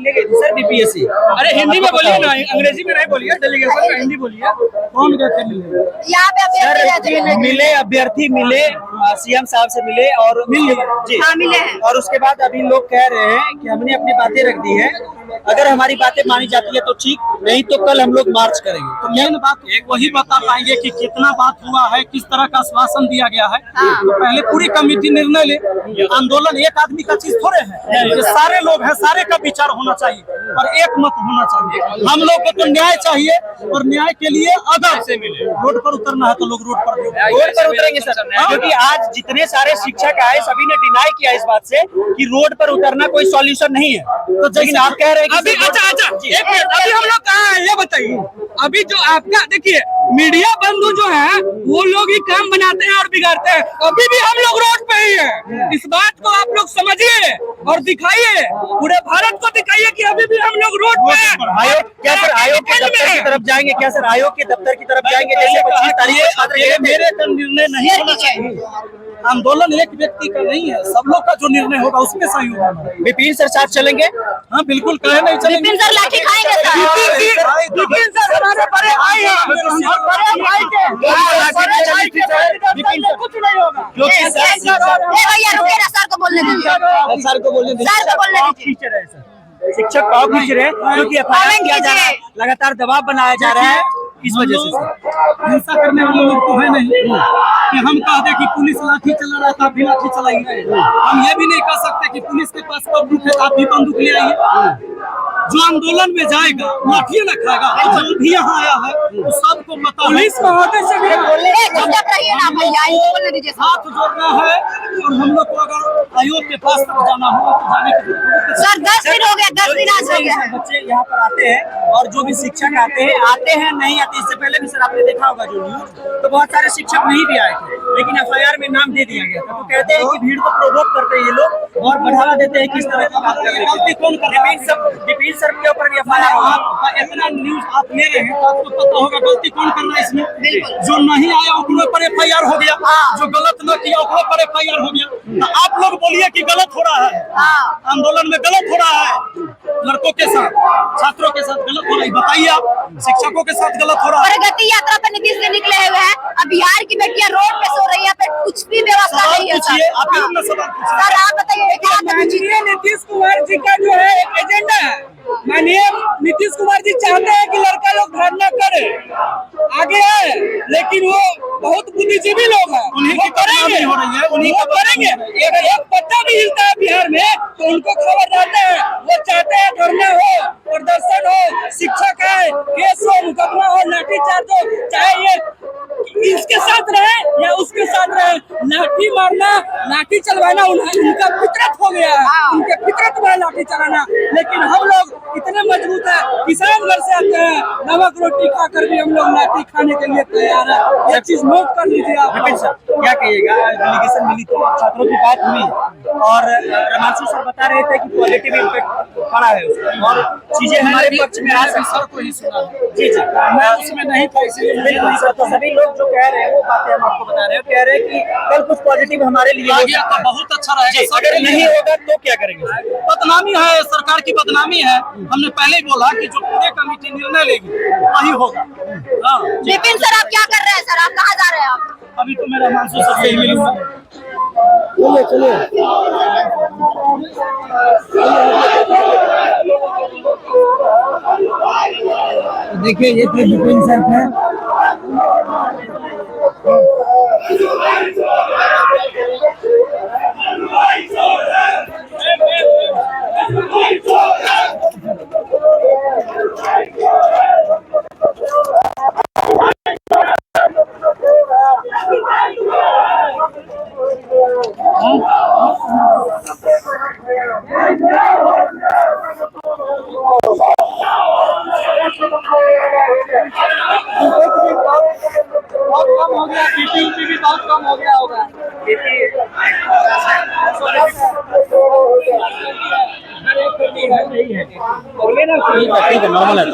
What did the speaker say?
मिलने गए थे सर बीपीएससी। अरे हिंदी में बोलिए ना, अंग्रेजी में नहीं बोलिए, डेलीगेशन में हिंदी बोलिए। कौन गए थे मिलने? यहाँ पे मिले अभ्यर्थी मिले, सीएम साहब से मिले और मिले जी। हाँ, मिले हैं। और उसके बाद अभी लोग कह रहे हैं कि हमने अपनी बातें रख दी है, अगर हमारी बातें मानी जाती है तो ठीक, नहीं तो कल हम लोग मार्च करेंगे। तो मेन बात एक वही बता पाएंगे कि कितना बात हुआ है, किस तरह का आश्वासन दिया गया है। तो पहले पूरी कमेटी निर्णय ले। आंदोलन एक आदमी का चीज थोड़े है, ये सारे लोग हैं, सारे का विचार होना चाहिए और एक मत होना चाहिए। हम लोग को तो न्याय चाहिए और न्याय के लिए अगर से मिले रोड पर उतरना है तो लोग रोड पर उतरेंगे सर, क्योंकि आज जितने सारे शिक्षक आए सभी ने डिनाई किया इस बात से कि रोड पर उतरना कोई सॉल्यूशन नहीं है। तो लेकिन आप कह रहे हैं अभी अच्छा अभी हम लोग कहाँ हैं ये बताइए। अभी जो आपका देखिए मीडिया बंधु जो है वो लोग ही काम बनाते हैं और बिगाड़ते हैं। अभी भी हम लोग रोड पे ही हैं। इस बात को आप लोग समझिए और दिखाइए, पूरे भारत को दिखाइए कि अभी भी हम लोग रोड पे हैं। आयोग क्या सर, आयोग के दफ्तर की तरफ जाएंगे? क्या सर आयोग के दफ्तर की तरफ जाएंगे? जैसे 25 तारीख को छात्र मेरे का निर्णय नहीं होना चाहिए। आंदोलन एक व्यक्ति का नहीं है, सब लोग का जो निर्णय होगा उसमें सही होगा। विपिन सर साथ चलेंगे? हाँ बिल्कुल, कहे नहीं चलेंगे। विपिन सर लाठी खाएंगे सर। विपिन सर हमारे बड़े भाई हैं, बड़े भाई के विपिन सर कुछ नहीं होगा। भैया रुके ना, सर को बोलने दीजिए। सर को बोलने दीजिए। शिक्षक पाव खींच रहे हैं क्योंकि एफआईआर किया जा रहा है, लगातार दबाव बनाया जा रहा है। इस वजह से हिंसा करने वाले लोग तो है नहीं कि हम कह दे कि पुलिस लाठी चला रहा था, भी लाठी चलाएंगे। हम ये भी नहीं कह सकते कि पुलिस के पास बंदूक है, आप भी बंदूक ले आइए। जो आंदोलन में जाएगा लाठी न खाएगा। जो भी यहाँ आया है तो सबको पता है। पुलिस महोदय से भी हाथ जोड़ना है और हम लोग को अगर आयोग के पास तक जाना हो तो जाने की सर 10 दिन हो गया, 10 दिन आज हो गया। बच्चे यहाँ पर आते हैं और जो भी शिक्षक आते हैं नहीं आते। इससे पहले भी सर आपने देखा होगा जो न्यूज, तो बहुत सारे शिक्षक नहीं भी आए थे, लेकिन एफआईआर में नाम दे दिया गया था। तो कहते हैं कि भीड़ को प्रोवोक करते हैं ये लोग और बढ़ावा देते हैं किस तरह की बात करते हैं। गलती कौन कर रहा है? विपिन सर के ऊपर भी एफआईआर हुआ। इतना न्यूज आप ले रहे हैं तो आपको पता होगा गलती कौन कर रहा है इसमें। जो नहीं आया उनके ऊपर एफआईआर हो गया, जो गलत न किया उनके ऊपर एफआईआर हो गया। तो आप लोग बोलिए कि गलत हो रहा है, आंदोलन में गलत हो रहा है, लड़कों के साथ छात्रों के साथ गलत हो रहा है, बताइए आप। शिक्षकों के साथ गलत हो रहा है। प्रगति यात्रा पे नीतीश जी निकले हुए हैं, अब बिहार की बेटियां रोड पे सो रही है, पे कुछ भी व्यवस्था नहीं है सर। सर आप बताइए, नीतीश कुमार जी का जो है एजेंडा है, माननीय नीतीश कुमार जी चाहते हैं कि लड़का लोग धरना करे, आगे आए, लेकिन वो बहुत बुद्धिजीवी लोग हैं, उन्हीं की करेंगे, उन्हीं को करेंगे। एक बच्चा भी हिलता है बिहार में तो उनको खबर रहते हैं। वो चाहते हैं धरना हो, प्रदर्शन हो, शिक्षक आए, केस हो, मुकदमा हो, लाठीचार्ज हो, चाहे ये इसके साथ रहे या उसके साथ रहे, लाठी मारना, लाठी चलवाना उनका फितरत हो गया है, उनके फितरत में लाठी चलाना। लेकिन हम लोग इतने मजबूत है, किसान घर से आते हैं, नमक रोटी खाकर भी हम लोग लाठी खाने के लिए तैयार है। ये चीज नोट कर लीजिए आप। क्या कहिएगा? डेलीगेशन मिली थी, छात्रों की बात हुई और रमांशु सर बता रहे थे कि पॉजिटिव इम्पैक्ट पड़ा है उसका और चीजें हमारे पक्ष में आ सकती। सर को ही सुना जी जी, मैं उसमें नहीं था, इसलिए तो सभी लोग जो कह रहे हैं वो बातें हम आपको बता रहे हैं। कह रहे हैं कि कल कुछ पॉजिटिव हमारे लिए आ गया तो बहुत अच्छा रहेगा। अगर नहीं होगा तो क्या करेंगे? बदनामी है, सरकार की बदनामी है। हमने पहले ही बोला कि जो पूरे कमेटी निर्णय लेगी वही होगा। विपिन सर आप क्या कर रहे हैं? सर आप कहाँ जा रहे हैं? आप अभी तो मेरा मानसू सर से ही मिलूंगा। देखिए ये थे विपिन सर थे। कम हो गया, बीपी भी बहुत कम हो गया होगा। बोले ना ठीक है, नॉर्मल है।